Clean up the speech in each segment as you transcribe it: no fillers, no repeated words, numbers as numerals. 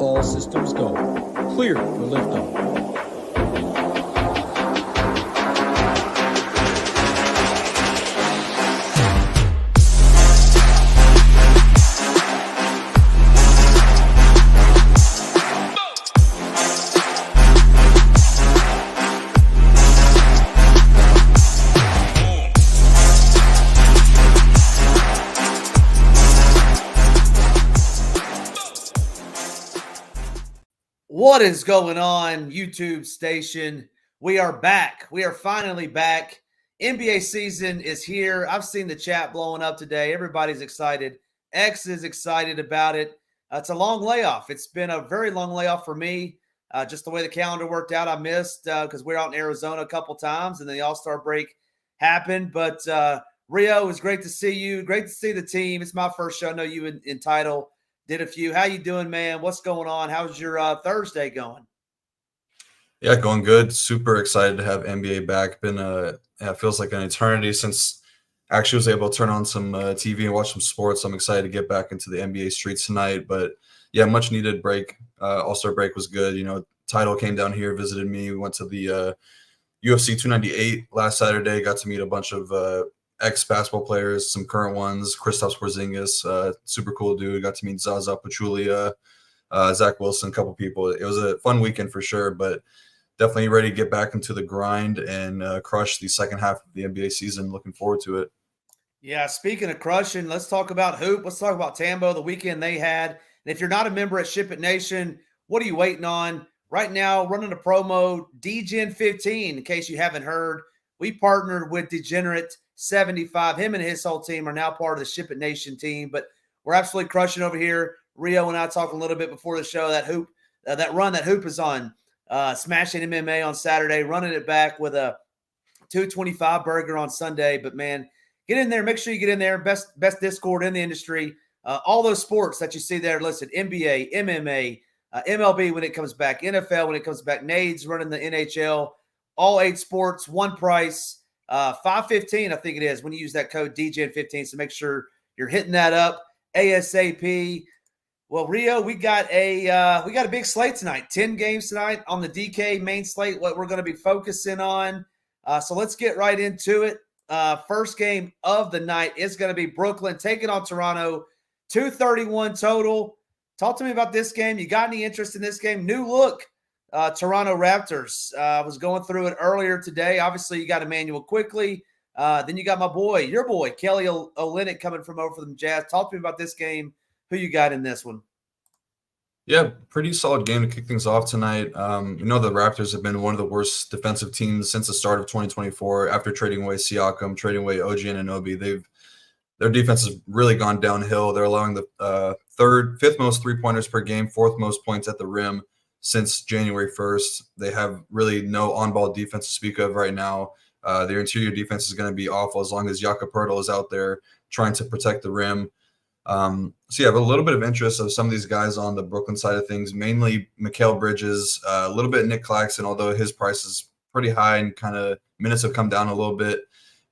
All systems go. Clear for liftoff. What is going on, YouTube station? We are back. We are finally back. NBA season is here. I've seen the chat blowing up today. Everybody's excited. X is excited about it. It's a long layoff. It's been a very long layoff for me. Just the way the calendar worked out, I missed because we're out in Arizona a couple times, and then the All-Star break happened. But Rio, it was great to see you. Great to see the team. It's my first show. I know you in title. Did a few. How you doing, man? What's going on? How's your Thursday going? Yeah, going good. Super excited to have NBA back. Been it feels like an eternity since I actually was able to turn on some TV and watch some sports. I'm excited to get back into the NBA streets tonight. But yeah, much needed break. All-Star break was good. You know, Title came down here, visited me. We went to the UFC 298 last Saturday. Got to meet a bunch of ex-basketball players, some current ones, Kristaps Porzingis, super cool dude. Got to meet Zaza Pachulia, Zach Wilson, a couple people. It was a fun weekend for sure, but definitely ready to get back into the grind and crush the second half of the NBA season. Looking forward to it. Yeah, speaking of crushing, let's talk about hoop. Let's talk about Tambo, the weekend they had. And if you're not a member at SHIPIT Nation, what are you waiting on? Right now, running a promo, DGen15, in case you haven't heard. We partnered with Degenerate75. Him and his whole team are now part of the SHIPIT Nation team, but we're absolutely crushing over here. Rio and I talked a little bit before the show, that hoop, that hoop is on. Smashing MMA on Saturday, running it back with a 225 burger on Sunday. But man, get in there. Make sure you get in there. Best Discord in the industry. All those sports that you see there listed: NBA, MMA, MLB when it comes back, NFL when it comes back, Nades running the NHL. All 8 sports, one price, $5.15, I think it is, when you use that code DGen15. So make sure you're hitting that up ASAP. Well, Rio, we got a big slate tonight. 10 games tonight on the DK main slate. What we're going to be focusing on. So let's get right into it. First game of the night is going to be Brooklyn taking on Toronto. 231 total. Talk to me about this game. You got any interest in this game? New look. Toronto Raptors. Was going through it earlier today. Obviously, you got Emmanuel quickly. Then you got your boy, Kelly Olynyk, coming from over from the Jazz. Talk to me about this game. Who you got in this one? Yeah, pretty solid game to kick things off tonight. You know, the Raptors have been one of the worst defensive teams since the start of 2024 after trading away Siakam, trading away OG Anunoby. Their defense has really gone downhill. They're allowing the fifth most three-pointers per game, fourth most points at the rim since January 1st. They have really no on-ball defense to speak of right now. Their interior defense is going to be awful as long as Jakob Poeltl is out there trying to protect the rim. So yeah, I have a little bit of interest of some of these guys on the Brooklyn side of things, mainly Mikal Bridges, a little bit Nick Claxton, although his price is pretty high and kind of minutes have come down a little bit.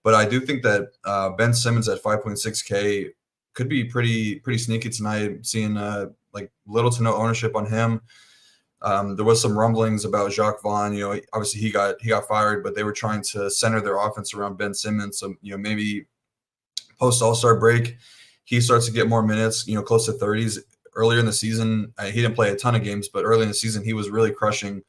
But I do think that Ben Simmons at 5.6K could be pretty sneaky tonight, seeing like little to no ownership on him. There was some rumblings about Jacques Vaughn. You know, obviously he got fired, but they were trying to center their offense around Ben Simmons. So, you know, maybe post All-Star break, he starts to get more minutes, you know, close to 30s. Earlier in the season, he didn't play a ton of games, but early in the season, he was really crushing.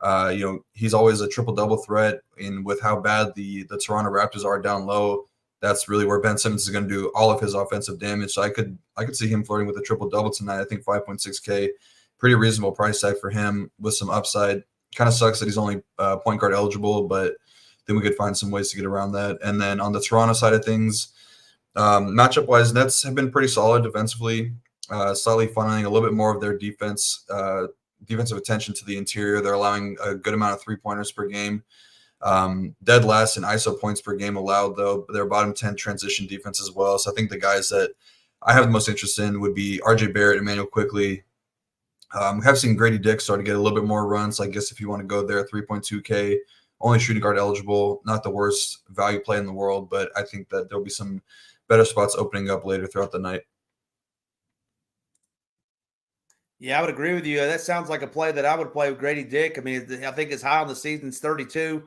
You know, he's always a triple-double threat, and with how bad the Toronto Raptors are down low, that's really where Ben Simmons is going to do all of his offensive damage. So I could see him flirting with a triple-double tonight. I think 5.6K, pretty reasonable price tag for him with some upside. Kind of sucks that he's only point guard eligible, but then we could find some ways to get around that. And then on the Toronto side of things, matchup-wise, Nets have been pretty solid defensively, slightly funneling a little bit more of their defensive attention to the interior. They're allowing a good amount of three-pointers per game. Dead last in ISO points per game allowed, though. They're bottom 10 transition defense as well. So I think the guys that I have the most interest in would be RJ Barrett, Emmanuel Quickly. We have seen Grady Dick start to get a little bit more runs. So I guess if you want to go there, 3.2K, only shooting guard eligible, not the worst value play in the world, but I think that there'll be some better spots opening up later throughout the night. Yeah, I would agree with you. That sounds like a play that I would play with Grady Dick. I mean, I think his high on the season's 32.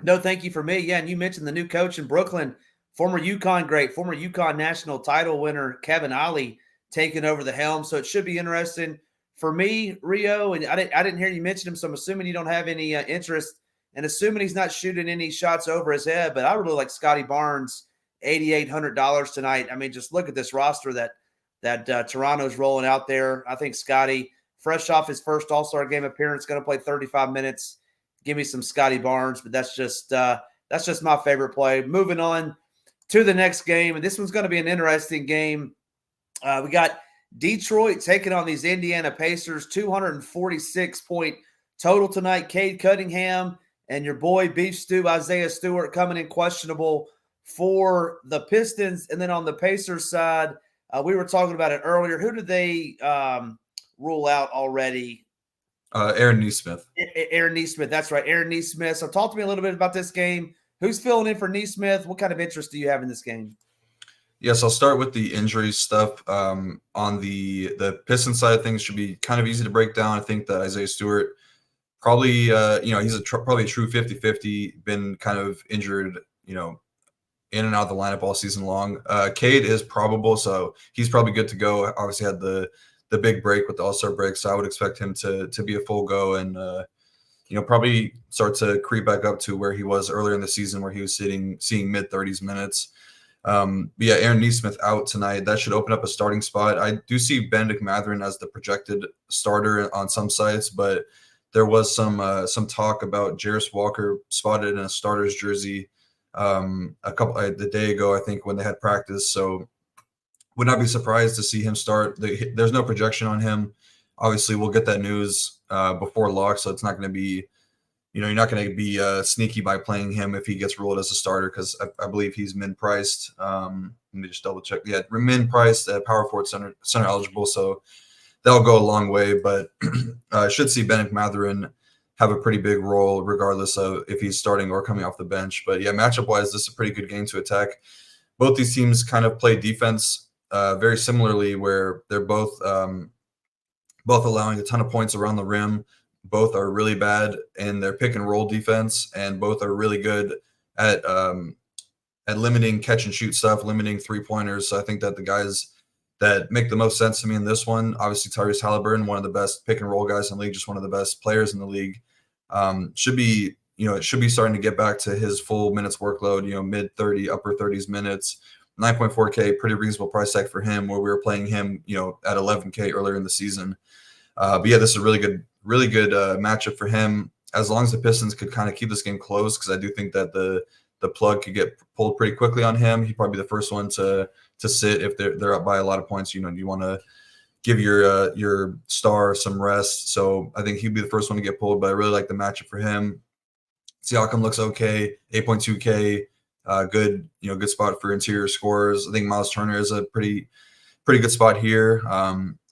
No, thank you for me. Yeah, and you mentioned the new coach in Brooklyn, former UConn great, former UConn national title winner Kevin Ollie taking over the helm. So it should be interesting for me, Rio. And I didn't hear you mention him, so I'm assuming you don't have any interest, and assuming he's not shooting any shots over his head. But I really like Scotty Barnes, $8,800 tonight. I mean, just look at this roster that Toronto's rolling out there. I think Scotty, fresh off his first All-Star game appearance, going to play 35 minutes. Give me some Scotty Barnes, but that's just my favorite play. Moving on to the next game, and this one's going to be an interesting game. We got Detroit taking on these Indiana Pacers, 246-point total tonight. Cade Cunningham and your boy Beef Stew Isaiah Stewart coming in questionable for the Pistons. And then on the Pacers side, we were talking about it earlier. Who did they rule out already? Aaron Nesmith. Aaron Nesmith. That's right. Aaron Nesmith. So talk to me a little bit about this game. Who's filling in for Nesmith? What kind of interest do you have in this game? Yes, I'll start with the injury stuff. On the Pistons side of things, should be kind of easy to break down. I think that Isaiah Stewart probably, he's probably a true 50-50, been kind of injured, in and out of the lineup all season long. Cade is probable, so he's probably good to go. Obviously had the big break with the All-Star break, so I would expect him to be a full go and, probably start to creep back up to where he was earlier in the season, where he was seeing mid-30s minutes. But yeah, Aaron Nesmith out tonight. That should open up a starting spot. I do see Benedict Mathurin as the projected starter on some sites, but there was some talk about Jarris Walker spotted in a starter's jersey the day ago, I think, when they had practice. So would not be surprised to see him start. There's no projection on him. Obviously, we'll get that news before lock, so it's not going to be, you're not going to be sneaky by playing him if he gets ruled as a starter, because I believe he's min-priced. Let me just double check. Yeah, min-priced at power forward center eligible, so that'll go a long way. But I should see Benedict Mathurin have a pretty big role regardless of if he's starting or coming off the bench. But yeah, matchup-wise, this is a pretty good game to attack. Both these teams kind of play defense very similarly, where they're both allowing a ton of points around the rim. Both are really bad in their pick and roll defense, and both are really good at limiting catch and shoot stuff, limiting 3-pointers. So I think that the guys that make the most sense to me in this one, obviously Tyrese Halliburton, one of the best pick and roll guys in the league, just one of the best players in the league, should be starting to get back to his full minutes workload, mid-30, upper 30s minutes. 9.4K, pretty reasonable price tag for him, where we were playing him, at 11K earlier in the season. But yeah, this is a really good matchup for him, as long as the Pistons could kind of keep this game close, because I do think that the plug could get pulled pretty quickly on him. He'd probably be the first one to sit if they're up by a lot of points. You want to give your star some rest. So I think he'd be the first one to get pulled, but I really like the matchup for him. Siakam looks okay, 8.2K, good spot for interior scorers. I think Miles Turner is a pretty good spot here.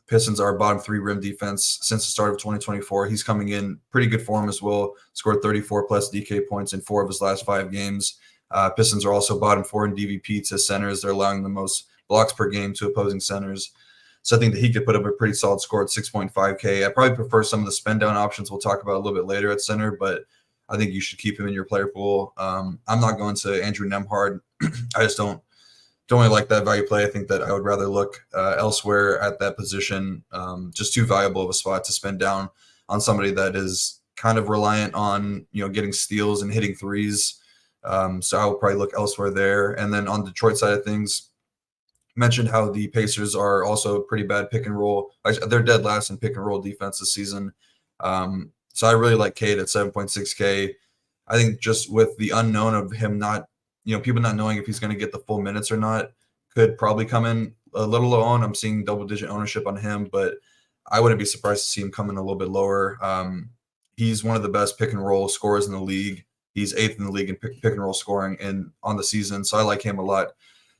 Pistons are bottom 3 rim defense since the start of 2024. He's coming in pretty good form as well. Scored 34 plus DK points in 4 of his last 5 games. Pistons are also bottom 4 in DVP to centers. They're allowing the most blocks per game to opposing centers. So I think that he could put up a pretty solid score at 6.5K. I probably prefer some of the spend down options we'll talk about a little bit later at center, but I think you should keep him in your player pool. I'm not going to Andrew Nembhard. I just don't really like that value play. I think that I would rather look elsewhere at that position. Just too valuable of a spot to spend down on somebody that is kind of reliant on, getting steals and hitting threes. So I will probably look elsewhere there. And then on the Detroit side of things, mentioned how the Pacers are also pretty bad pick and roll. They're dead last in pick and roll defense this season. So I really like Cade at 7.6K. I think just with the unknown of him not, people not knowing if he's going to get the full minutes or not, could probably come in a little low on. I'm seeing double-digit ownership on him, but I wouldn't be surprised to see him come in a little bit lower. He's one of the best pick and roll scorers in the league. He's 8th in the league in pick and roll scoring on the season, so I like him a lot.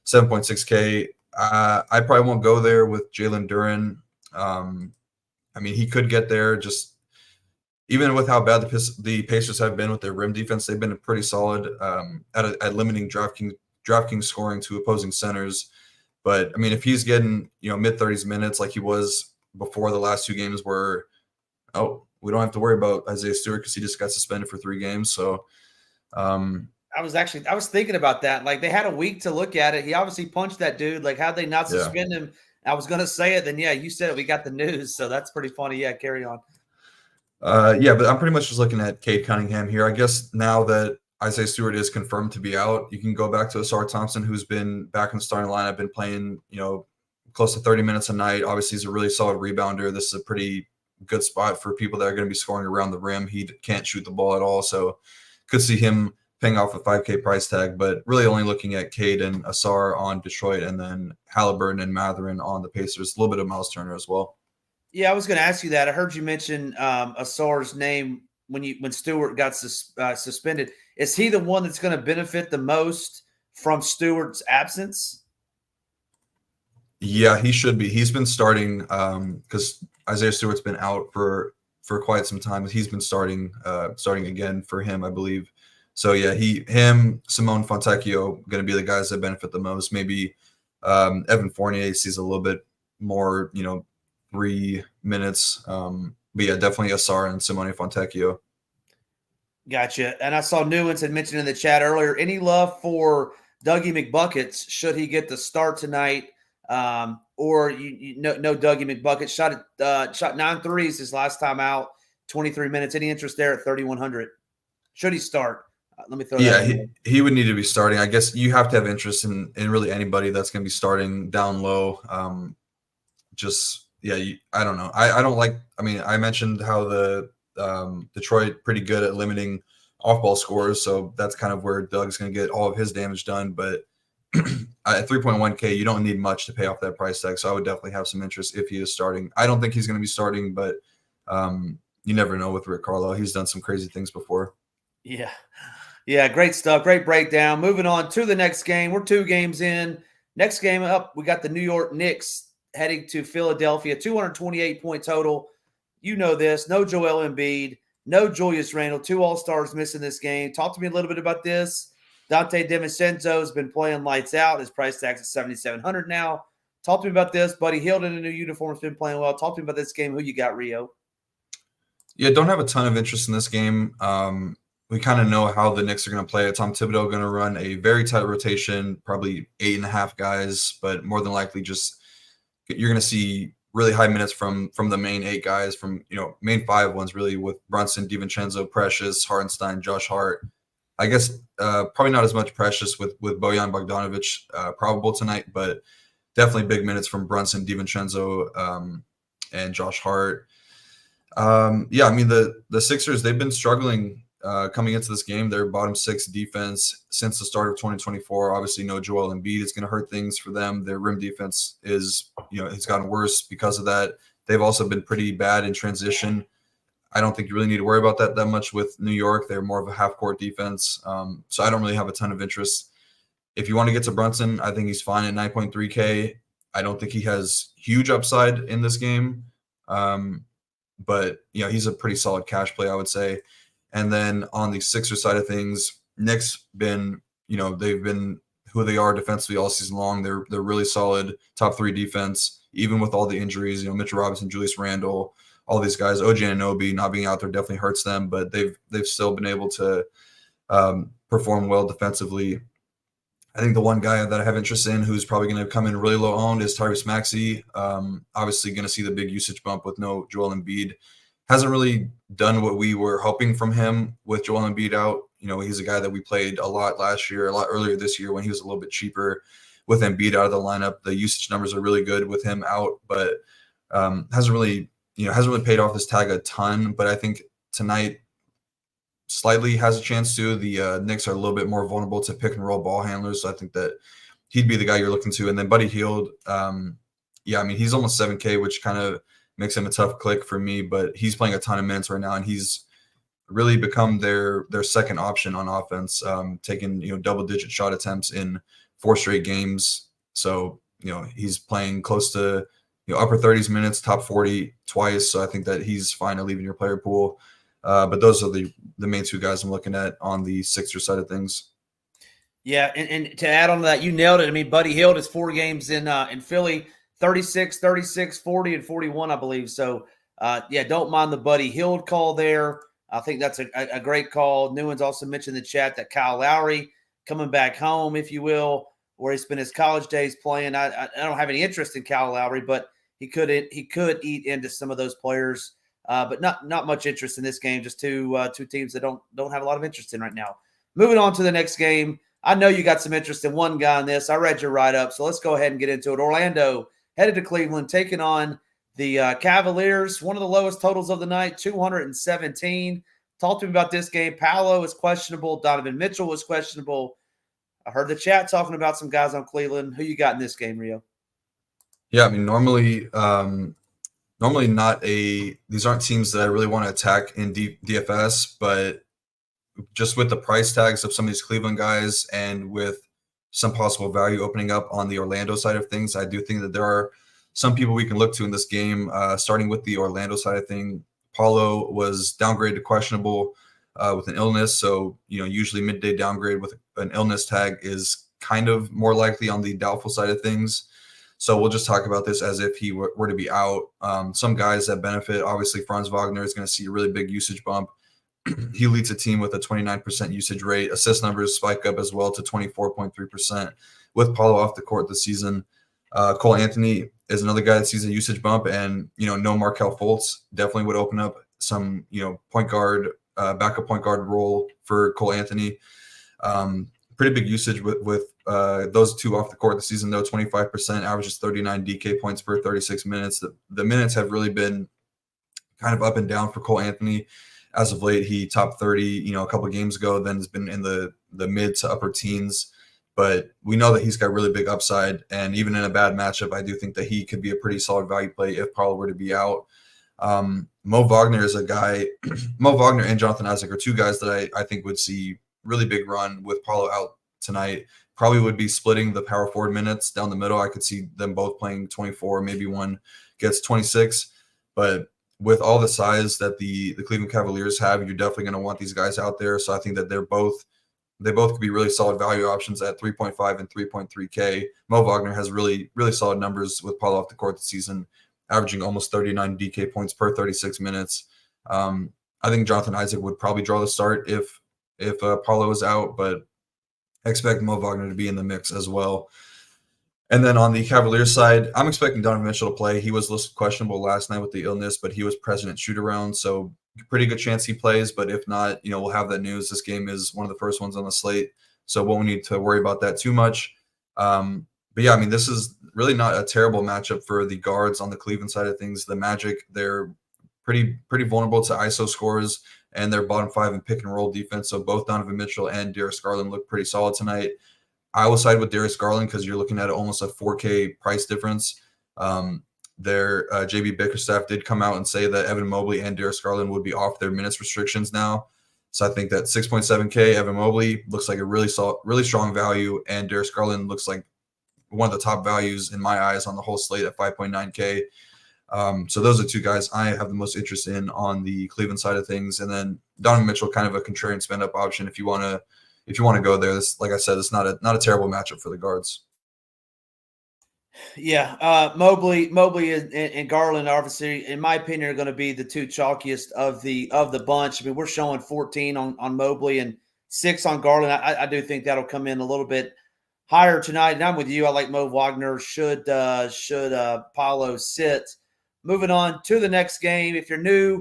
7.6K. I probably won't go there with Jalen Duren. He could get there. Just even with how bad the Pacers have been with their rim defense, they've been pretty solid at limiting DraftKings scoring to opposing centers. But if he's getting mid-30s minutes like he was before the last 2 games were, oh, we don't have to worry about Isaiah Stewart because he just got suspended for 3 games. So I was thinking about that. Like, they had a week to look at it. He obviously punched that dude. Like, how'd they not suspend him? I was going to say it. Then, yeah, you said it. We got the news. So that's pretty funny. Yeah, carry on. But I'm pretty much just looking at Cade Cunningham here. I guess now that Isaiah Stewart is confirmed to be out, you can go back to Asar Thompson, who's been back in the starting lineup, been playing, close to 30 minutes a night. Obviously, he's a really solid rebounder. This is a pretty good spot for people that are going to be scoring around the rim. He can't shoot the ball at all. So could see him paying off a $5K price tag, but really only looking at Cade and Asar on Detroit, and then Halliburton and Mathurin on the Pacers. A little bit of Miles Turner as well. Yeah, I was going to ask you that. I heard you mention Asar's name when Stewart got suspended. Is he the one that's going to benefit the most from Stewart's absence? Yeah, he should be. He's been starting because Isaiah Stewart's been out for quite some time. He's been starting again for him, I believe. So yeah, him, Simone Fontecchio, going to be the guys that benefit the most. Maybe Evan Fournier sees a little bit more, 3 minutes. But yeah, definitely Asar and Simone Fontecchio. Gotcha. And I saw Newlands had mentioned in the chat earlier, any love for Dougie McBuckets should he get the start tonight? Or no Dougie McBuckets shot 9 threes his last time out, 23 minutes. Any interest there at 3,100? Should he start? Let me throw that in. He would need to be starting. I guess you have to have interest in really anybody that's going to be starting down low. I don't know. I don't like. I mean, I mentioned how the Detroit pretty good at limiting off-ball scores, so that's kind of where Doug's going to get all of his damage done. But at 3.1K, you don't need much to pay off that price tag, so I would definitely have some interest if he is starting. I don't think he's going to be starting, but you never know with Rick Carlisle. He's done some crazy things before. Yeah, great stuff. Great breakdown. Moving on to the next game. We're 2 games in. Next game up, we got the New York Knicks heading to Philadelphia. 228-point total. You know this. No Joel Embiid. No Julius Randle. 2 All-Stars missing this game. Talk to me a little bit about this. Dante DiVincenzo has been playing lights out. His price tag's at $7,700 now. Talk to me about this. Buddy Hield in a new uniform has been playing well. Talk to me about this game. Who you got, Rio? Yeah, don't have a ton of interest in this game. We kind of know how the Knicks are going to play. Tom Thibodeau going to run a very tight rotation, probably 8.5 guys, but more than likely just you're going to see really high minutes from the main 8 guys, from main 5 ones really, with Brunson, DiVincenzo, Precious, Hartenstein, Josh Hart. I guess probably not as much Precious with Bojan Bogdanovic probable tonight, but definitely big minutes from Brunson, DiVincenzo, and Josh Hart. I mean the Sixers, they've been struggling coming into this game. They're bottom 6 defense since the start of 2024. Obviously, no Joel Embiid is going to hurt things for them. Their rim defense is, it's gotten worse because of that. They've also been pretty bad in transition. I don't think you really need to worry about that much with New York. They're more of a half-court defense. So I don't really have a ton of interest. If you want to get to Brunson, I think he's fine at 9.3K. I don't think he has huge upside in this game. But, he's a pretty solid cash play, I would say. And then on the Sixers side of things, Knicks been, they've been who they are defensively all season long. They're really solid top 3 defense, even with all the injuries. Mitchell Robinson, Julius Randle, all these guys. OG Anunoby not being out there definitely hurts them, but they've still been able to perform well defensively. I think the one guy that I have interest in who's probably going to come in really low owned is Tyrese Maxey. Obviously going to see the big usage bump with no Joel Embiid. Hasn't really done what we were hoping from him with Joel Embiid out. He's a guy that we played a lot last year, a lot earlier this year when he was a little bit cheaper. With Embiid out of the lineup, the usage numbers are really good with him out, but hasn't really paid off this tag a ton. But I think tonight slightly has a chance to. The Knicks are a little bit more vulnerable to pick and roll ball handlers, so I think that he'd be the guy you're looking to. And then Buddy Hield, he's almost 7K, which kind of makes him a tough click for me, but he's playing a ton of minutes right now, and he's really become their second option on offense, taking double-digit shot attempts in 4 straight games. So he's playing close to upper 30s minutes, top 40 twice. So I think that he's fine at leaving your player pool. But those are the main 2 guys I'm looking at on the Sixers side of things. Yeah, and to add on to that, you nailed it. I mean, Buddy Hield is 4 games in Philly, 36, 36, 40, and 41, I believe. So, don't mind the Buddy Hield call there. I think that's a great call. Newman's also mentioned in the chat that Kyle Lowry coming back home, if you will, where he spent his college days playing. I don't have any interest in Kyle Lowry, but he could eat into some of those players, but not much interest in this game. Just two teams that don't have a lot of interest in right now. Moving on to the next game. I know you got some interest in one guy in this. I read your write-up, so let's go ahead and get into it. Orlando headed to Cleveland, taking on the Cavaliers. One of the lowest totals of the night, 217. Talk to me about this game. Paolo is questionable. Donovan Mitchell was questionable. I heard the chat talking about some guys on Cleveland. Who you got in this game, Rio? Yeah, I mean, normally these aren't teams that I really want to attack in DFS, but just with the price tags of some of these Cleveland guys and with some possible value opening up on the Orlando side of things, I do think that there are some people we can look to in this game, starting with the Orlando side of things. Paulo was downgraded to questionable with an illness. So, usually midday downgrade with an illness tag is kind of more likely on the doubtful side of things. So we'll just talk about this as if he were to be out. Some guys that benefit, obviously Franz Wagner is going to see a really big usage bump. He leads a team with a 29% usage rate. Assist numbers spike up as well to 24.3% with Paulo off the court this season. Cole Anthony is another guy that sees a usage bump, and no Markelle Fultz definitely would open up some point guard, backup point guard role for Cole Anthony. Pretty big usage with those two off the court this season, though. 25%, averages 39 DK points per 36 minutes. The minutes have really been kind of up and down for Cole Anthony. As of late, he topped 30, a couple of games ago, then has been in the mid to upper teens. But we know that he's got really big upside, and even in a bad matchup, I do think that he could be a pretty solid value play if Paulo were to be out. Mo Wagner is a guy. Mo Wagner and Jonathan Isaac are two guys that I think would see really big run with Paulo out tonight. Probably would be splitting the power forward minutes down the middle. I could see them both playing 24, maybe one gets 26. But with all the size that the Cleveland Cavaliers have, you're definitely going to want these guys out there. So I think that they both could be really solid value options at 3.5 and 3.3K. Mo Wagner has really, really solid numbers with Paulo off the court this season, averaging almost 39 DK points per 36 minutes. I think Jonathan Isaac would probably draw the start if Paulo is out, but I expect Mo Wagner to be in the mix as well. And then on the Cavaliers side, I'm expecting Donovan Mitchell to play. He was listed questionable last night with the illness, but he was present at shoot-around, so pretty good chance he plays. But if not, we'll have that news. This game is one of the first ones on the slate, so won't need to worry about that too much. But yeah, I mean, this is really not a terrible matchup for the guards on the Cleveland side of things. The Magic, they're pretty vulnerable to ISO scores, and they're bottom 5 in pick and roll defense. So both Donovan Mitchell and Darius Garland look pretty solid tonight. I will side with Darius Garland because you're looking at almost a 4K price difference. Their JB Bickerstaff did come out and say that Evan Mobley and Darius Garland would be off their minutes restrictions now. So I think that 6.7K Evan Mobley looks like a really strong value, and Darius Garland looks like one of the top values in my eyes on the whole slate at 5.9K. So those are two guys I have the most interest in on the Cleveland side of things. And then Donovan Mitchell, kind of a contrarian spend up option if you want to go there. This, like I said, it's not a terrible matchup for the guards. Yeah, Mobley and Garland, obviously, in my opinion, are going to be the two chalkiest of the bunch. I mean, we're showing 14 on Mobley and 6 on Garland. I do think that'll come in a little bit higher tonight. And I'm with you. I like Mo Wagner. Should Paulo sit? Moving on to the next game. If you're new,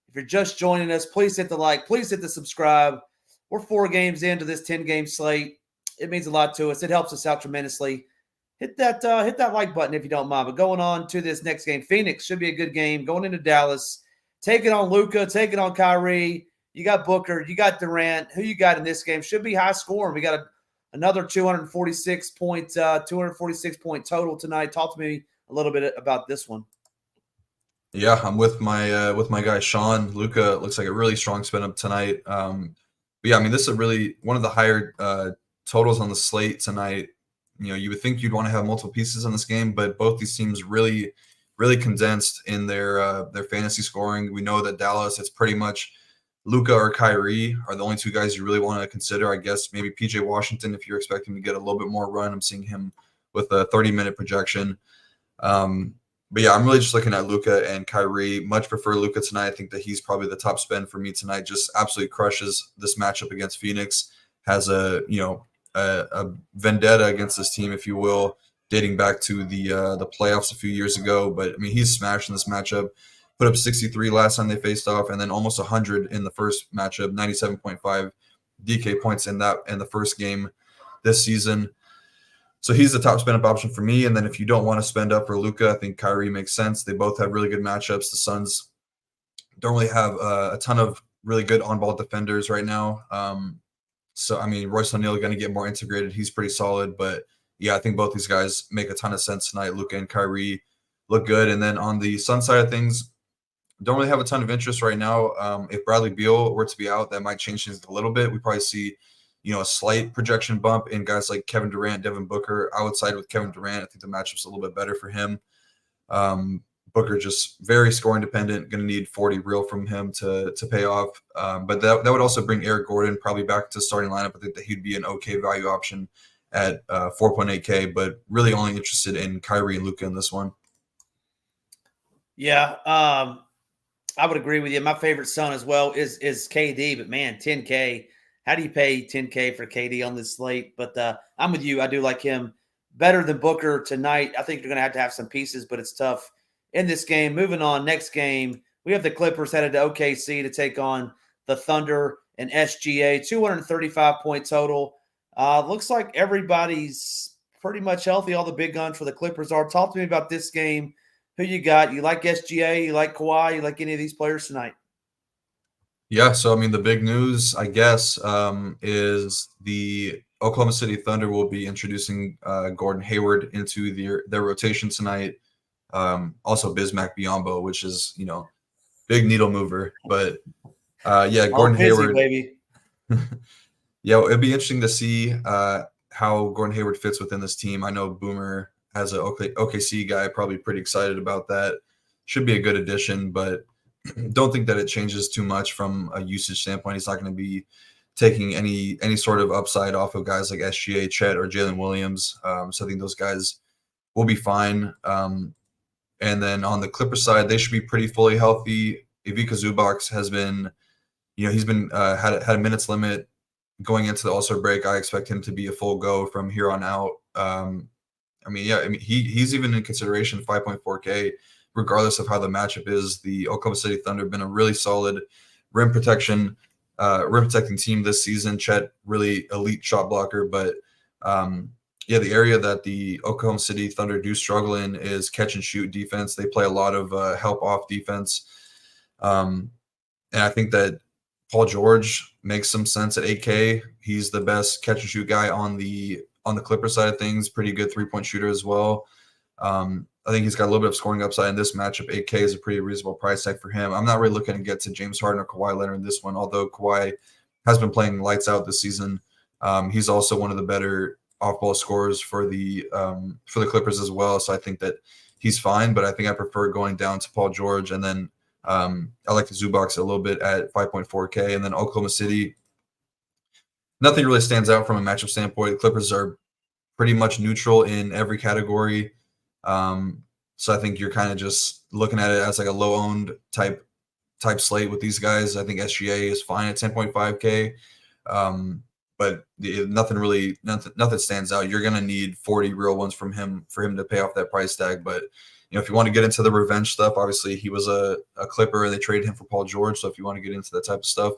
if you're just joining us, please hit the like. Please hit the subscribe. We're 4 games into this 10-game slate. It means a lot to us. It helps us out tremendously. Hit that like button if you don't mind. But going on to this next game, Phoenix should be a good game. Going into Dallas, taking on Luka, taking on Kyrie. You got Booker, you got Durant. Who you got in this game? Should be high scoring. We got another 246 point total tonight. Talk to me a little bit about this one. Yeah, I'm with my guy Sean. Luka looks like a really strong spin up tonight. But yeah, I mean, this is really one of the higher totals on the slate tonight. You would think you'd want to have multiple pieces in this game, but both these teams really, really condensed in their fantasy scoring. We know that Dallas, it's pretty much Luka or Kyrie are the only two guys you really want to consider. I guess maybe PJ Washington if you're expecting to get a little bit more run. I'm seeing him with a 30-minute projection. But yeah, I'm really just looking at Luka and Kyrie. Much prefer Luka tonight. I think that he's probably the top spend for me tonight. Just absolutely crushes this matchup against Phoenix. Has a vendetta against this team, if you will, dating back to the playoffs a few years ago. But I mean, he's smashing this matchup. Put up 63 last time they faced off, and then almost 100 in the first matchup. 97.5 DK points in the first game this season. So he's the top spend up option for me. And then if you don't want to spend up for Luka, I think Kyrie makes sense. They both have really good matchups. The Suns don't really have a ton of really good on-ball defenders right now. So, I mean, Royce O'Neal going to get more integrated. He's pretty solid. But, yeah, I think both these guys make a ton of sense tonight. Luka and Kyrie look good. And then on the Sun side of things, don't really have a ton of interest right now. If Bradley Beal were to be out, that might change things a little bit. We probably see a slight projection bump in guys like Kevin Durant, Devin Booker. I would side with Kevin Durant. I think the matchup's a little bit better for him. Booker just very scoring dependent, going to need 40 real from him to pay off. But that would also bring Eric Gordon probably back to starting lineup. I think that he'd be an okay value option at 4.8K, but really only interested in Kyrie and Luka in this one. Yeah, I would agree with you. My favorite Sun as well is KD, but man, 10K. How do you pay 10K for KD on this slate? But I'm with you. I do like him better than Booker tonight. I think you're going to have some pieces, but it's tough in this game. Moving on, next game, we have the Clippers headed to OKC to take on the Thunder and SGA. 235-point total. Looks like everybody's pretty much healthy. All the big guns for the Clippers are. Talk to me about this game. Who you got? You like SGA? You like Kawhi? You like any of these players tonight? Yeah, so I mean, the big news, I guess, is the Oklahoma City Thunder will be introducing Gordon Hayward into their rotation tonight. Also, Bismack Biyombo, which is big needle mover. But yeah, Gordon Hayward, baby. Yeah, it'd be interesting to see how Gordon Hayward fits within this team. I know Boomer, as an OKC guy, probably pretty excited about that. Should be a good addition, but don't think that it changes too much from a usage standpoint. He's not going to be taking any sort of upside off of guys like SGA, Chet, or Jalen Williams. So I think those guys will be fine. And then on the Clippers side, they should be pretty fully healthy. Ivica Zubac has been, he's been had a minutes limit going into the All-Star break. I expect him to be a full go from here on out. He's even in consideration 5.4K. Regardless of how the matchup is. The Oklahoma City Thunder have been a really solid rim protecting team this season. Chet, really elite shot blocker, but the area that the Oklahoma City Thunder do struggle in is catch and shoot defense. They play a lot of help off defense, and I think that Paul George makes some sense at 8K. He's the best catch and shoot guy on the Clippers side of things. Pretty good 3-point shooter as well. I think he's got a little bit of scoring upside in this matchup. 8K is a pretty reasonable price tag for him. I'm not really looking to get to James Harden or Kawhi Leonard in this one, although Kawhi has been playing lights out this season. He's also one of the better off-ball scorers for the Clippers as well. So I think that he's fine, but I think I prefer going down to Paul George. And then I like the Zubac a little bit at 5.4K. And then Oklahoma City, nothing really stands out from a matchup standpoint. The Clippers are pretty much neutral in every category. So I think you're kind of just looking at it as like a low-owned type slate with these guys. I think SGA is fine at 10.5K, but nothing stands out. You're gonna need 40 real ones from him for him to pay off that price tag. But if you want to get into the revenge stuff, obviously he was a Clipper and they traded him for Paul George. So if you want to get into that type of stuff,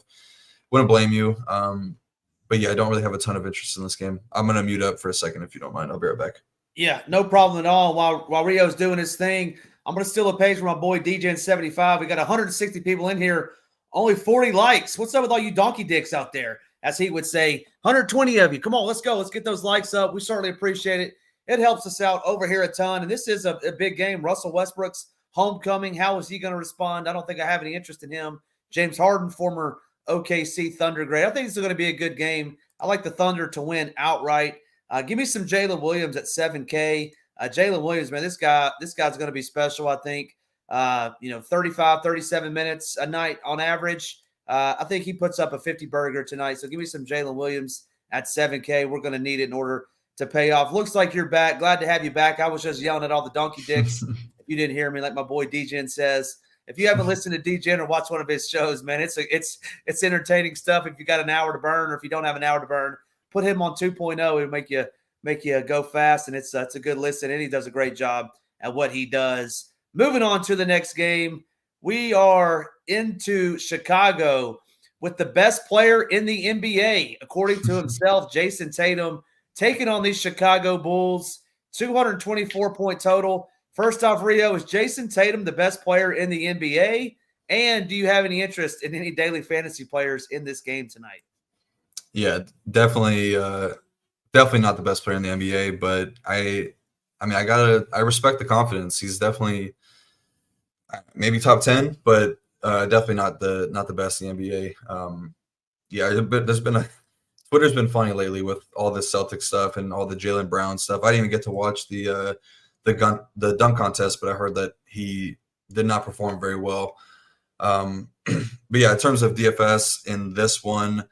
wouldn't blame you. But yeah, I don't really have a ton of interest in this game. I'm gonna mute up for a second if you don't mind. I'll be right back. Yeah, no problem at all. While Rio's doing his thing, I'm going to steal a page from my boy DJN75. We got 160 people in here, only 40 likes. What's up with all you donkey dicks out there? As he would say, 120 of you. Come on, let's go. Let's get those likes up. We certainly appreciate it. It helps us out over here a ton. And this is a big game. Russell Westbrook's homecoming. How is he going to respond? I don't think I have any interest in him. James Harden, former OKC Thunder great. I think it's going to be a good game. I like the Thunder to win outright. Give me some Jalen Williams at 7K. Jalen Williams, man, this guy's going to be special, I think. 35, 37 minutes a night on average. I think he puts up a 50 burger tonight. So give me some Jalen Williams at 7K. We're going to need it in order to pay off. Looks like you're back. Glad to have you back. I was just yelling at all the donkey dicks. If you didn't hear me, like my boy DGen says. If you haven't listened to DGen or watched one of his shows, man, it's entertaining stuff. If you got an hour to burn, or if you don't have an hour to burn, put him on 2.0. It'll make you go fast, and it's a good listen. And he does a great job at what he does. Moving on to the next game, we are into Chicago with the best player in the NBA, according to himself, Jason Tatum, taking on these Chicago Bulls. 224-point total. First off, Rio, is Jason Tatum the best player in the NBA? And do you have any interest in any daily fantasy players in this game tonight? Yeah, definitely not the best player in the NBA, but I respect the confidence. He's definitely maybe top 10, but definitely not the best in the NBA. Twitter's been funny lately with all the Celtics stuff and all the Jaylen Brown stuff. I didn't even get to watch the dunk contest, but I heard that he did not perform very well. But yeah, in terms of DFS in this one,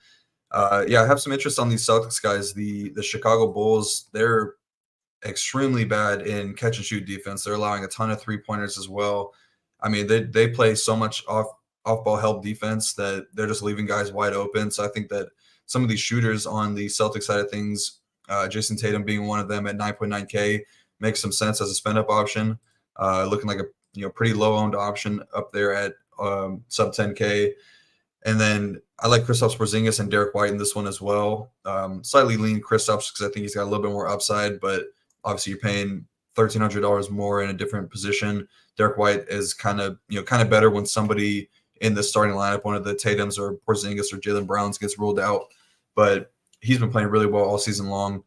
I have some interest on these Celtics guys. The Chicago Bulls, they're extremely bad in catch and shoot defense. They're allowing a ton of 3-pointers as well. I mean, they play so much off ball help defense that they're just leaving guys wide open. So I think that some of these shooters on the Celtics side of things, Jason Tatum being one of them at 9.9K, makes some sense as a spend up option. Looking like a pretty low owned option up there at sub 10K. And then I like Kristaps Porzingis and Derek White in this one as well. Slightly lean Kristaps because I think he's got a little bit more upside, but obviously you're paying $1,300 more in a different position. Derek White is kind of better when somebody in the starting lineup, one of the Tatums or Porzingis or Jaylen Browns, gets ruled out. But he's been playing really well all season long.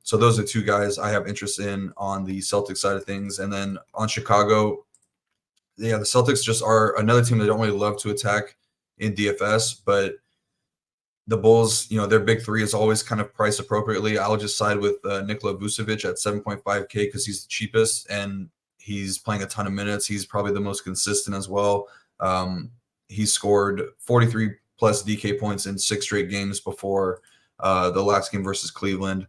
So those are two guys I have interest in on the Celtics side of things. And then on Chicago, the Celtics just are another team that don't really love to attack in DFS, but the Bulls, their big three is always kind of priced appropriately. I'll just side with Nikola Vucevic at 7.5K because he's the cheapest and he's playing a ton of minutes. He's probably the most consistent as well. He scored 43 plus DK points in 6 straight games before the last game versus Cleveland.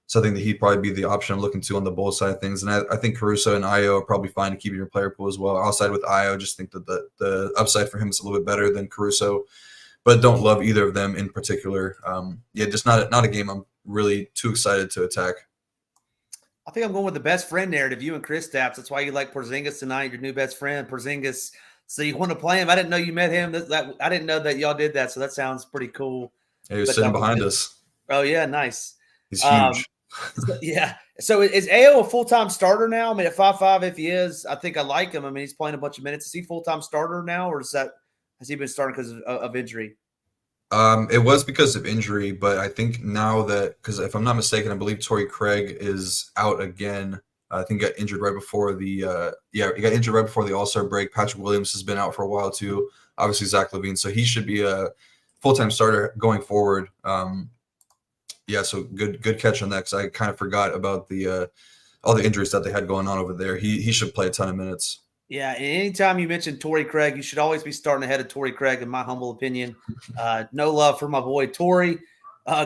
So I think that he'd probably be the option I'm looking to on the Bulls side of things. And I think Caruso and Io are probably fine to keep in your player pool as well. I'll side with Io. Just think that the upside for him is a little bit better than Caruso, but don't love either of them in particular. Just not a game I'm really too excited to attack. I think I'm going with the best friend narrative, you and Kristaps. That's why you like Porzingis tonight, your new best friend, Porzingis. So you want to play him. I didn't know you met him. I didn't know that y'all did that, so that sounds pretty cool. Yeah, he was sitting behind us. Oh, yeah, nice. He's huge. So is Ayo a full-time starter now? I mean, at 5'5", if he is, I think I like him. I mean, he's playing a bunch of minutes. Is he full-time starter now, or has he been starting because of injury? It was because of injury, but I think now because if I'm not mistaken, I believe Torrey Craig is out again. I think he got injured right before the All-Star break. Patrick Williams has been out for a while too. Obviously Zach LaVine, so he should be a full-time starter going forward. So good catch on that because I kind of forgot about all the injuries that they had going on over there. He should play a ton of minutes. Yeah, and anytime you mention Torrey Craig, you should always be starting ahead of Torrey Craig, in my humble opinion. No love for my boy Torrey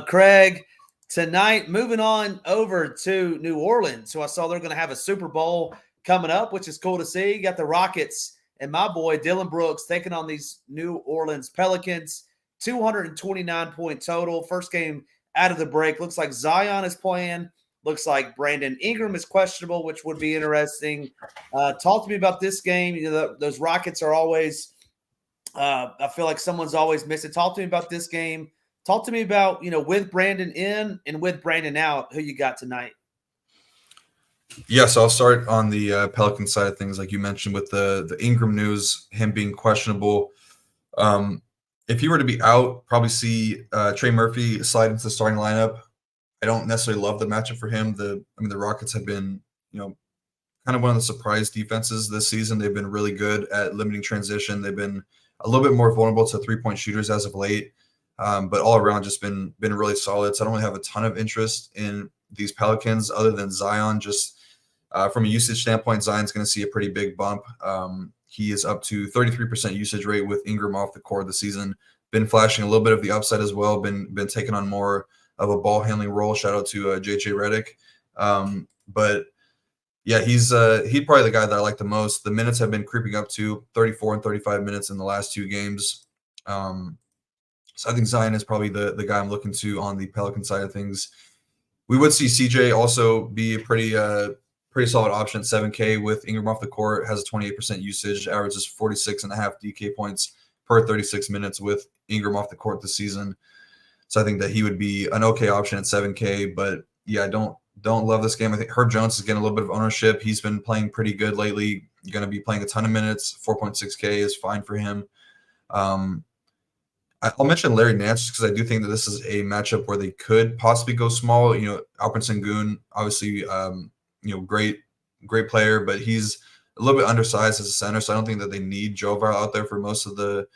Craig. Tonight, moving on over to New Orleans. So I saw they're going to have a Super Bowl coming up, which is cool to see. You got the Rockets and my boy Dylan Brooks taking on these New Orleans Pelicans. 229-point total. First game out of the break. Looks like Zion is playing. Looks like Brandon Ingram is questionable, which would be interesting. Talk to me about this game. Those Rockets are always I feel like someone's always missing. Talk to me about this game. Talk to me about, with Brandon in and with Brandon out, who you got tonight. Yeah, so I'll start on the Pelican side of things, like you mentioned, with the Ingram news, him being questionable. If he were to be out, probably see Trey Murphy slide into the starting lineup. I don't necessarily love the matchup for him. The Rockets have been, kind of one of the surprise defenses this season. They've been really good at limiting transition. They've been a little bit more vulnerable to 3-point shooters as of late, but all around just been really solid. So I don't really have a ton of interest in these Pelicans other than Zion. Just from a usage standpoint, Zion's going to see a pretty big bump. He is up to 33% usage rate with Ingram off the court this season. Been flashing a little bit of the upside as well. Been taking on more of a ball handling role. Shout out to JJ Redick. But yeah, he's probably the guy that I like the most. The minutes have been creeping up to 34 and 35 minutes in the last 2 games. So I think Zion is probably the guy I'm looking to on the Pelican side of things. We would see CJ also be a pretty solid option at 7K with Ingram off the court, has a 28% usage, averages 46.5 DK points per 36 minutes with Ingram off the court this season. So I think that he would be an okay option at 7K. But yeah, I don't love this game. I think Herb Jones is getting a little bit of ownership. He's been playing pretty good lately. Going to be playing a ton of minutes. 4.6K is fine for him. I'll mention Larry Nance because I do think that this is a matchup where they could possibly go small. Alperen Sengun, obviously, great player, but he's a little bit undersized as a center, so I don't think that they need Jovar out there for most of the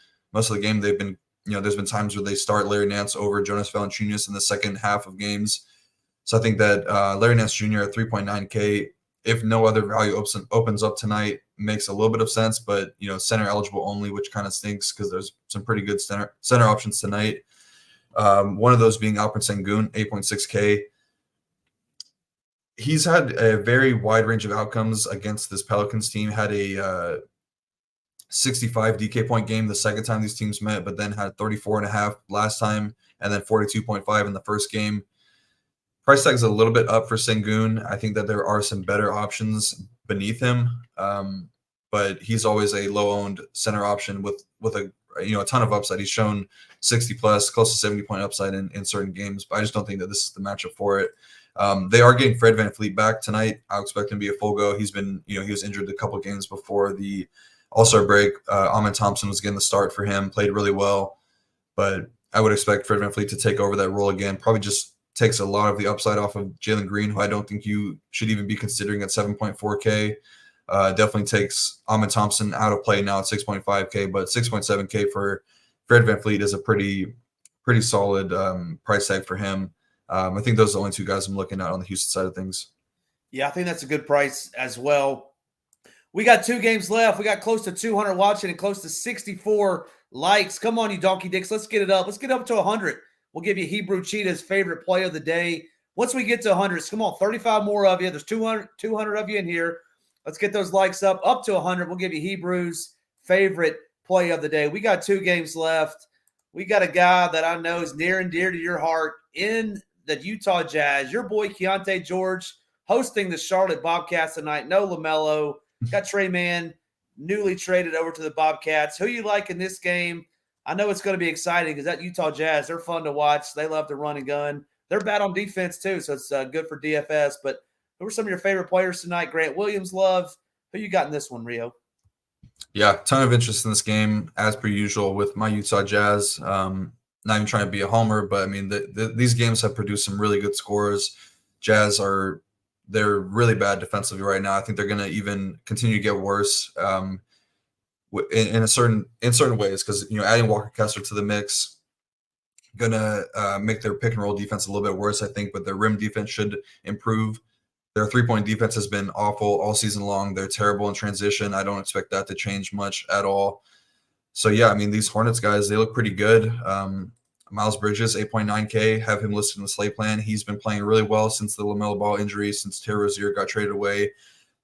game. They've been, there's been times where they start Larry Nance over Jonas Valanciunas in the second half of games. So I think that Larry Nance Jr. at 3.9K, if no other value opens up tonight, makes a little bit of sense. But center eligible only, which kind of stinks because there's some pretty good center options tonight. One of those being Alperen Sengun, 8.6K. He's had a very wide range of outcomes against this Pelicans team. Had a 65 DK point game the second time these teams met, but then had 34.5 last time, and then 42.5 in the first game. Price tag is a little bit up for Sengun. I think that there are some better options beneath him, but he's always a low-owned center option with a ton of upside. He's shown 60 plus, close to 70 point upside in certain games, but I just don't think that this is the matchup for it. They are getting Fred VanVleet back tonight. I expect him to be a full go. He's been, he was injured a couple of games before the All-Star break. Amen Thompson was getting the start for him, played really well, but I would expect Fred VanVleet to take over that role again. Probably just takes a lot of the upside off of Jalen Green, who I don't think you should even be considering at 7.4K. Definitely takes Amen Thompson out of play now at 6.5K, but 6.7K for Fred VanVleet is a pretty solid price tag for him. I think those are the only 2 guys I'm looking at on the Houston side of things. Yeah, I think that's a good price as well. We got 2 games left. We got close to 200 watching and close to 64 likes. Come on, you donkey dicks. Let's get it up. Let's get up to 100. We'll give you Hebrewcheetah's favorite play of the day. Once we get to 100, come on, 35 more of you. There's 200 of you in here. Let's get those likes up to 100. We'll give you Hebrew's favorite play of the day. We got 2 games left. We got a guy that I know is near and dear to your heart in the Utah Jazz. Your boy Keontae George hosting the Charlotte Bobcats tonight. No LaMelo. Got Trey Mann newly traded over to the Bobcats. Who you like in this game? I know it's going to be exciting because that Utah Jazz, they're fun to watch. They love to run and gun. They're bad on defense too, so it's good for DFS. But who are some of your favorite players tonight? Grant Williams, love. Who you got in this one, Rio? Yeah, ton of interest in this game, as per usual, with my Utah Jazz. Not even trying to be a homer, but I mean, these games have produced some really good scores. Jazz they're really bad defensively right now. I think they're going to even continue to get worse in certain ways because adding Walker Kessler to the mix gonna make their pick and roll defense a little bit worse, I think, but their rim defense should improve. Their 3-point defense has been awful all season long. They're terrible in transition. I don't expect that to change much at all. So yeah, I mean, these Hornets guys, they look pretty good. Miles Bridges, 8.9K, have him listed in the slate plan. He's been playing really well since the LaMelo Ball injury, since Terry Rozier got traded away.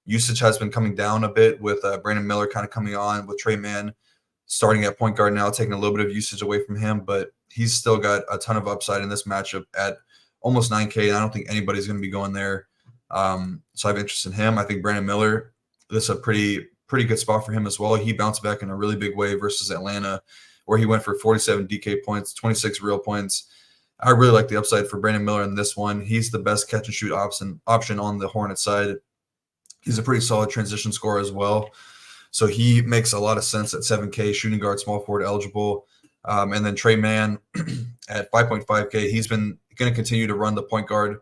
Usage has been coming down a bit with Brandon Miller kind of coming on, with Trey Mann starting at point guard now, taking a little bit of usage away from him, but he's still got a ton of upside in this matchup at almost 9K, and I don't think anybody's going to be going there. So I have interest in him. I think Brandon Miller, this is a pretty good spot for him as well. He bounced back in a really big way versus Atlanta, where he went for 47 DK points, 26 real points. I really like the upside for Brandon Miller in this one. He's the best catch and shoot option on the Hornets side. He's a pretty solid transition scorer as well. So he makes a lot of sense at 7K, shooting guard, small forward eligible. And then Trey Mann at 5.5K, he's been going to continue to run the point guard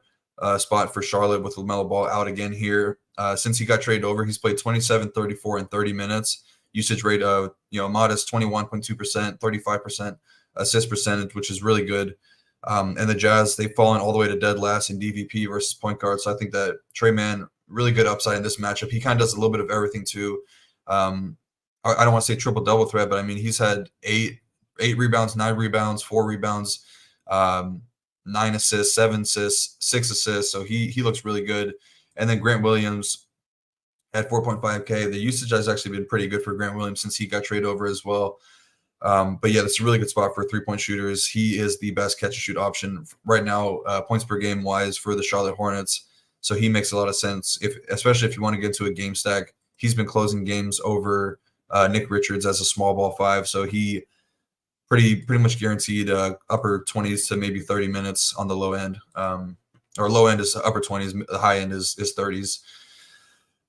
spot for Charlotte with LaMelo Ball out again here. Since he got traded over, he's played 27, 34, and 30 minutes. Usage rate of, modest 21.2%, 35% assist percentage, which is really good. And the Jazz, they've fallen all the way to dead last in DVP versus point guard. So I think that Trey Mann, really good upside in this matchup. He kind of does a little bit of everything too. I don't want to say triple-double threat, but I mean, he's had eight rebounds, 9 rebounds, 4 rebounds. 9 assists, 7 assists, 6 assists. So he looks really good. And then Grant Williams at 4.5K. The usage has actually been pretty good for Grant Williams since he got traded over as well. But yeah, that's a really good spot for 3-point shooters. He is the best catch and shoot option right now, points per game wise for the Charlotte Hornets. So he makes a lot of sense, especially if you want to get into a game stack. He's been closing games over Nick Richards as a small ball 5. So he pretty much guaranteed upper 20s to maybe 30 minutes on the low end. Or low end is upper 20s, the high end is 30s.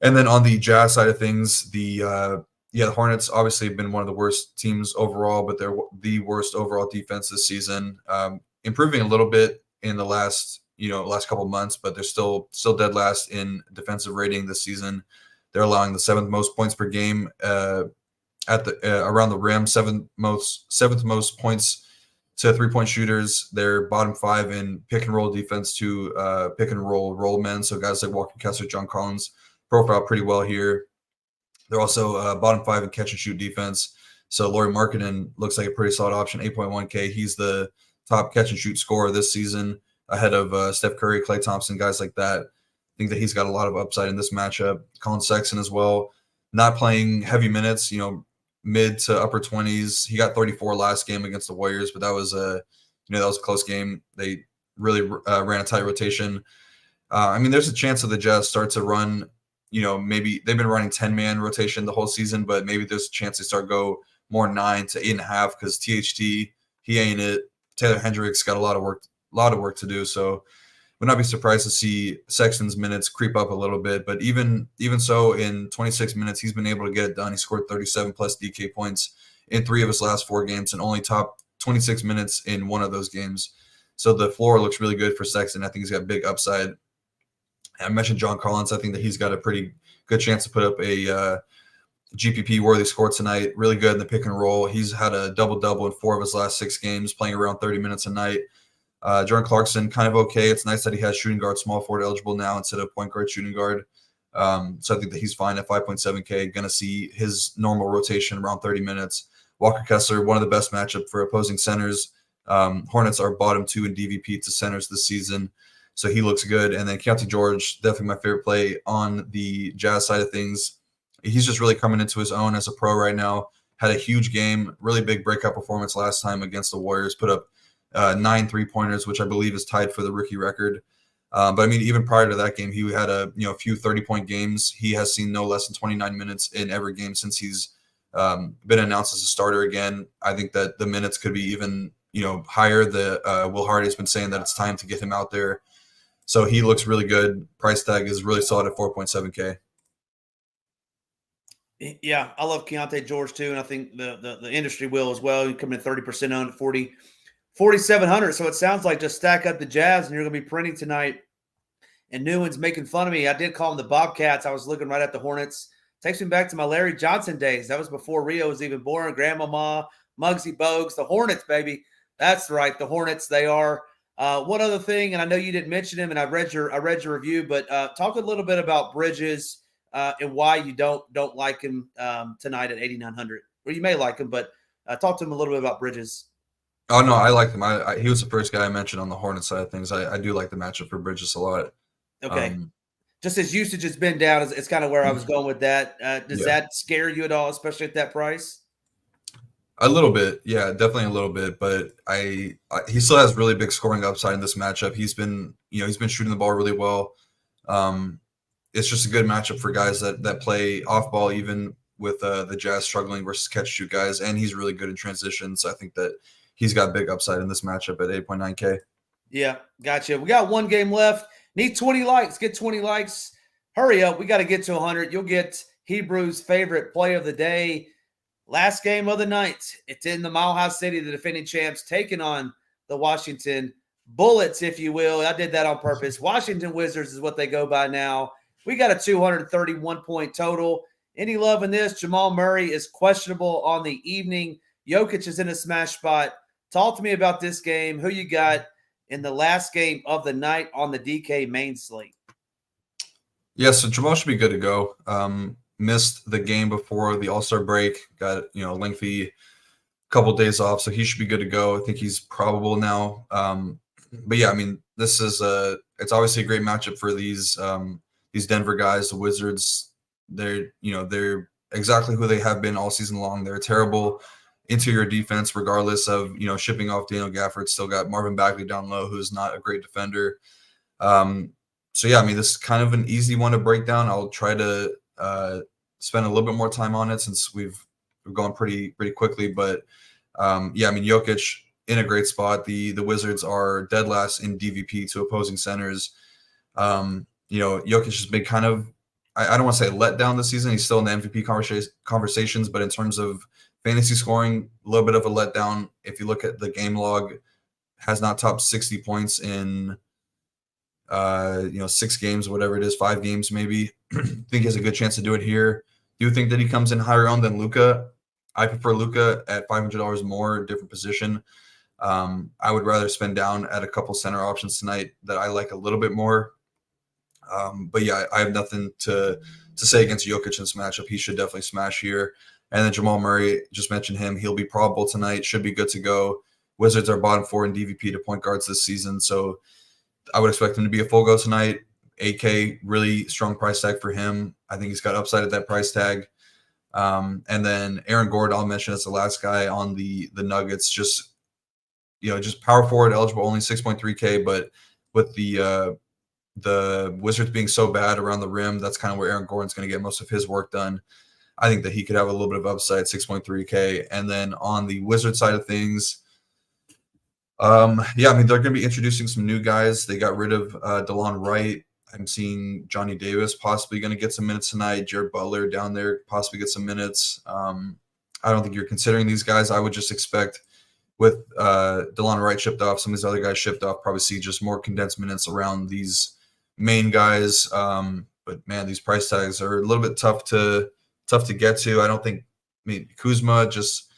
And then on the Jazz side of things, the Hornets obviously have been one of the worst teams overall, but they're the worst overall defense this season. Improving a little bit in the last couple months, but they're still dead last in defensive rating this season. They're allowing the 7th most points per game at the around the rim, seventh most points to 3-point shooters. They're bottom 5 in pick and roll defense to pick and roll men. So guys like Walker Kessler, John Collins profile pretty well here. They're also bottom 5 in catch and shoot defense. So Lauri Markkanen looks like a pretty solid option, 8.1K. He's the top catch and shoot scorer this season, ahead of Steph Curry, Klay Thompson, guys like that. I think that he's got a lot of upside in this matchup. Colin Sexton as well, not playing heavy minutes, mid to upper 20s. He got 34 last game against the Warriors, but that was a close game. They really ran a tight rotation. There's a chance that the Jazz start to run. Maybe they've been running 10-man rotation the whole season, but maybe there's a chance they start go more 9 to 8.5 because THT, he ain't it. Taylor Hendricks got a lot of work to do. So would not be surprised to see Sexton's minutes creep up a little bit. But even so, in 26 minutes, he's been able to get it done. He scored 37 plus DK points in 3 of his last 4 games and only top 26 minutes in 1 of those games. So the floor looks really good for Sexton. I think he's got big upside. I mentioned John Collins. I think that he's got a pretty good chance to put up a GPP-worthy score tonight. Really good in the pick and roll. He's had a double-double in 4 of his last 6 games, playing around 30 minutes a night. Jordan Clarkson, kind of okay. It's nice that he has shooting guard, small forward eligible now instead of point guard, shooting guard. So I think that he's fine at 5.7K. Going to see his normal rotation around 30 minutes. Walker Kessler, one of the best matchup for opposing centers. Hornets are bottom 2 in DVP to centers this season. So he looks good. And then Keontae George, definitely my favorite play on the Jazz side of things. He's just really coming into his own as a pro right now. Had a huge game, really big breakout performance last time against the Warriors. Put up 9 3-pointers, which I believe is tied for the rookie record. But even prior to that game, he had a few 30-point games. He has seen no less than 29 minutes in every game since he's been announced as a starter again. I think that the minutes could be even higher. The Will Hardy has been saying that it's time to get him out there. So he looks really good. Price tag is really solid at 4.7K. Yeah, I love Keontae George too, and I think the industry will as well. He's coming in 30% owned at 4,700. So it sounds like just stack up the Jazz, and you're going to be printing tonight. And Newman's making fun of me. I did call them the Bobcats. I was looking right at the Hornets. Takes me back to my Larry Johnson days. That was before Rio was even born. Grandmama, Muggsy Bogues, the Hornets, baby. That's right, the Hornets. They are. One other thing, and I know you didn't mention him, and I read your review, but talk a little bit about Bridges and why you don't like him tonight at 8,900. Well, you may like him, but talk to him a little bit about Bridges. Oh no, I like him. He was the first guy I mentioned on the Hornets side of things. I do like the matchup for Bridges a lot. Okay. Just his usage has been down. It's kind of where I was going with that. Does that scare you at all, especially at that price? A little bit, yeah, definitely a little bit. But he still has really big scoring upside in this matchup. He's been shooting the ball really well. It's just a good matchup for guys that play off ball, even with the Jazz struggling versus catch shoot guys. And he's really good in transition. So I think that he's got big upside in this matchup at 8.9K. Yeah, gotcha. We got 1 game left. Need 20 likes. Get 20 likes. Hurry up. We got to get to 100. You'll get Hebrew's favorite play of the day. Last game of the night. It's in the Mile High City, the defending champs, taking on the Washington Bullets, if you will. I did that on purpose. Washington Wizards is what they go by now. We got a 231-point total. Any love in this? Jamal Murray is questionable on the evening. Jokic is in a smash spot. Talk to me about this game. Who you got in the last game of the night on the DK main slate? Yeah, so Jamal should be good to go. Missed the game before the All-Star break. Got a lengthy couple days off, so he should be good to go. I think he's probable now. But yeah, I mean, this is it's obviously a great matchup for these Denver guys, the Wizards. They're exactly who they have been all season long. They're a terrible interior defense, regardless of shipping off Daniel Gafford. Still got Marvin Bagley down low, who's not a great defender. So yeah, I mean, this is kind of an easy one to break down. I'll try to spend a little bit more time on it since we've gone pretty quickly. But yeah, I mean, Jokic in a great spot. The Wizards are dead last in DVP to opposing centers. Jokic has been kind of, I don't want to say let down this season. He's still in the MVP conversations, but in terms of fantasy scoring, a little bit of a letdown. If you look at the game log, has not topped 60 points in 6 games, whatever it is, 5 games maybe. Think he has a good chance to do it here. Do you think that he comes in higher owned than Luka? I prefer Luka at $500 more, different position. I would rather spend down at a couple center options tonight that I like a little bit more. But yeah, I have nothing to say against Jokic in this matchup. He should definitely smash here. And then Jamal Murray, just mentioned him. He'll be probable tonight, should be good to go. Wizards are bottom 4 in DVP to point guards this season, so I would expect him to be a full go tonight. AK, really strong price tag for him. I think he's got upside at that price tag. And then Aaron Gordon, I'll mention as the last guy on the Nuggets. Just power forward eligible, only 6.3K, but with the Wizards being so bad around the rim, that's kind of where Aaron Gordon's going to get most of his work done. I think that he could have a little bit of upside, 6.3K. And then on the Wizard side of things, yeah, I mean, they're going to be introducing some new guys. They got rid of DeLon Wright. I'm seeing Johnny Davis possibly going to get some minutes tonight. Jared Butler down there possibly get some minutes. I don't think you're considering these guys. I would just expect with DeLon Wright shipped off, some of these other guys shipped off, probably see just more condensed minutes around these main guys. But man, these price tags are a little bit tough to get to. I mean, Kuzma, just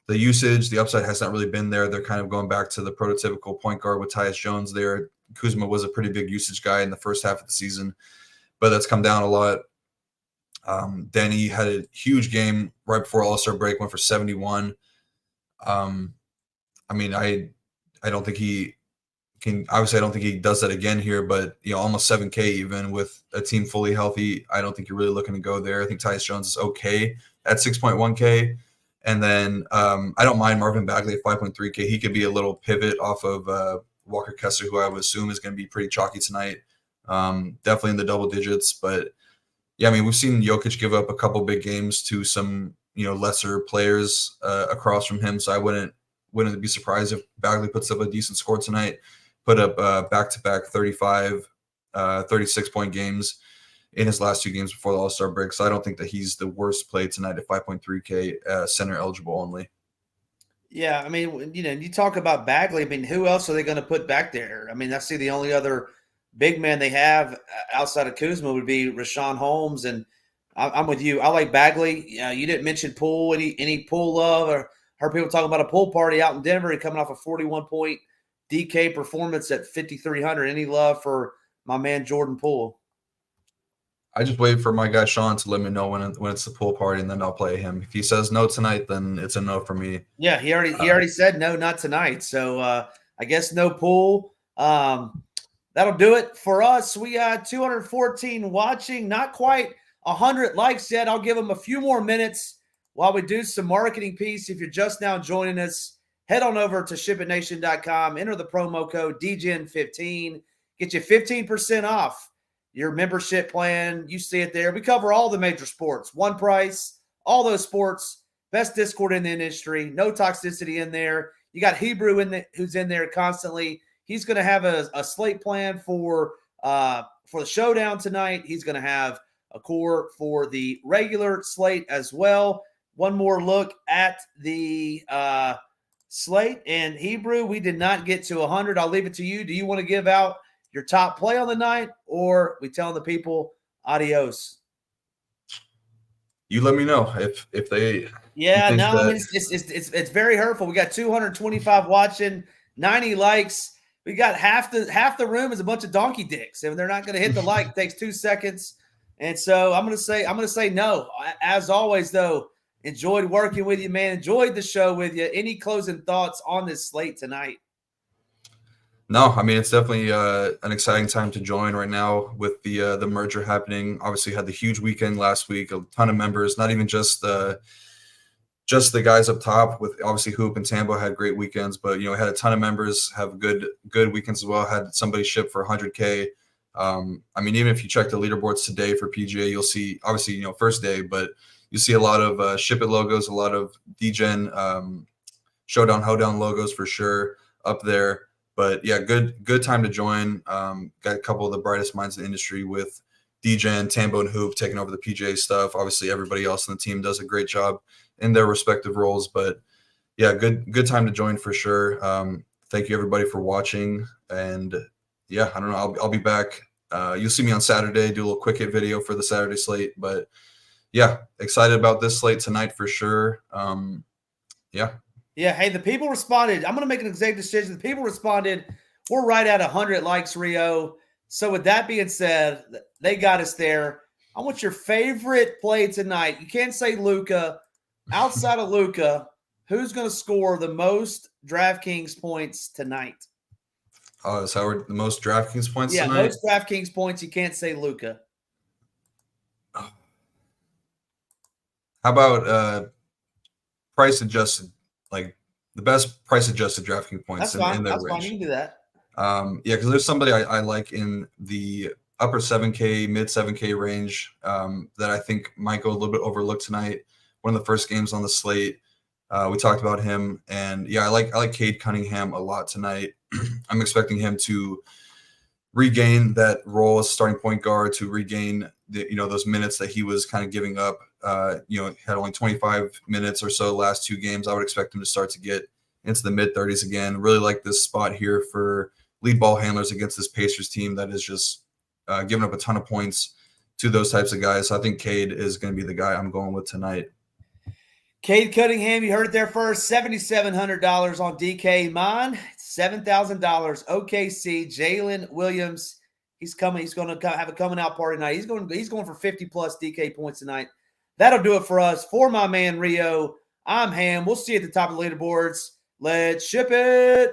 the usage, the upside has not really been there. They're kind of going back to the prototypical point guard with Tyus Jones there. Kuzma was a pretty big usage guy in the first half of the season, but that's come down a lot. Danny had a huge game right before All-Star break, went for 71. I mean, I don't think he can, obviously I don't think he does that again here, but almost 7K even with a team fully healthy. I don't think you're really looking to go there. I think Tyus Jones is okay at 6.1K. And then I don't mind Marvin Bagley at 5.3K. He could be a little pivot off of Walker Kessler, who I would assume is going to be pretty chalky tonight. Definitely in the double digits. But yeah, I mean, we've seen Jokic give up a couple big games to some lesser players across from him. So I wouldn't be surprised if Bagley puts up a decent score tonight. Put up back-to-back 35, 36-point games in his last 2 games before the All-Star break. So I don't think that he's the worst play tonight at 5.3K center eligible only. Yeah, I mean, you talk about Bagley. I mean, who else are they going to put back there? I mean, I see the only other big man they have outside of Kuzma would be Rashawn Holmes, and I'm with you. I like Bagley. You didn't mention Poole. Any Poole love? Or heard people talking about a pool party out in Denver. He coming off a 41-point DK performance at 5,300. Any love for my man Jordan Poole? I just wait for my guy Sean to let me know when it's the pool party, and then I'll play him. If he says no tonight, then it's a no for me. Yeah, he already said no, not tonight. So I guess no pool. That'll do it for us. We got 214 watching, not quite 100 likes yet. I'll give them a few more minutes while we do some marketing piece. If you're just now joining us, head on over to SHIPITNation.com, enter the promo code DGen15, get you 15% off your membership plan. You see it there. We cover all the major sports, one price, all those sports, best Discord in the industry, no toxicity in there. You got Hebrew who's in there constantly. He's going to have a slate plan for the showdown tonight. He's going to have a core for the regular slate as well. One more look at the slate. And Hebrew, we did not get to 100. I'll leave it to you. Do you want to give out your top play on the night, or we telling the people adios? You let me know if they. Yeah, no, I mean, it's very hurtful. We got 225 watching, 90 likes. We got half the room is a bunch of donkey dicks, and they're not going to hit the like. It takes 2 seconds, and so I'm going to say no. As always, though, enjoyed working with you, man. Enjoyed the show with you. Any closing thoughts on this slate tonight? No, I mean, it's definitely an exciting time to join right now with the merger happening. Obviously, had the huge weekend last week, a ton of members, not even just the guys up top with obviously Hoop and Tambo had great weekends, but had a ton of members have good weekends as well. Had somebody ship for 100K. I mean, even if you check the leaderboards today for PGA, you'll see obviously first day, but you see a lot of SHIPIT logos, a lot of DGen Showdown Hoedown logos for sure up there. But yeah, good time to join. Got a couple of the brightest minds in the industry with DGen, Tambo, and Hoop taking over the PGA stuff. Obviously, everybody else on the team does a great job in their respective roles. But yeah, good time to join for sure. Thank you everybody for watching. And yeah, I don't know. I'll be back. You'll see me on Saturday, do a little quick hit video for the Saturday slate. But yeah, excited about this slate tonight for sure. Yeah. Yeah, hey, the people responded. I'm going to make an executive decision. The people responded. We're right at 100 likes, Rio. So with that being said, they got us there. I want your favorite play tonight. You can't say Luka. Outside of Luka, who's going to score the most DraftKings points tonight? Oh, is Howard the most DraftKings points tonight? Yeah, most DraftKings points. You can't say Luka. How about price adjusted? Like the best price adjusted DraftKings points That's fine. in their That's range. fine. You can do that. Yeah, because there's somebody I like in the upper 7K, mid 7K range that I think might go a little bit overlooked tonight. One of the first games on the slate. We talked about him, and yeah, I like Cade Cunningham a lot tonight. I'm expecting him to regain that role as starting point guard, to regain those minutes that he was kind of giving up. Had only 25 minutes or so last two games. I would expect him to start to get into the mid 30s again. Really like this spot here for lead ball handlers against this Pacers team that is just giving up a ton of points to those types of guys. So I think Cade is going to be the guy I'm going with tonight. Cade Cunningham, you heard it there first. $7,700 on DK. Mine, $7,000. OKC, Jalen Williams. He's coming. He's going to have a coming out party tonight. He's going for 50 plus DK points tonight. That'll do it for us. For my man Rio, I'm Ham. We'll see you at the top of the leaderboards. Let's ship it.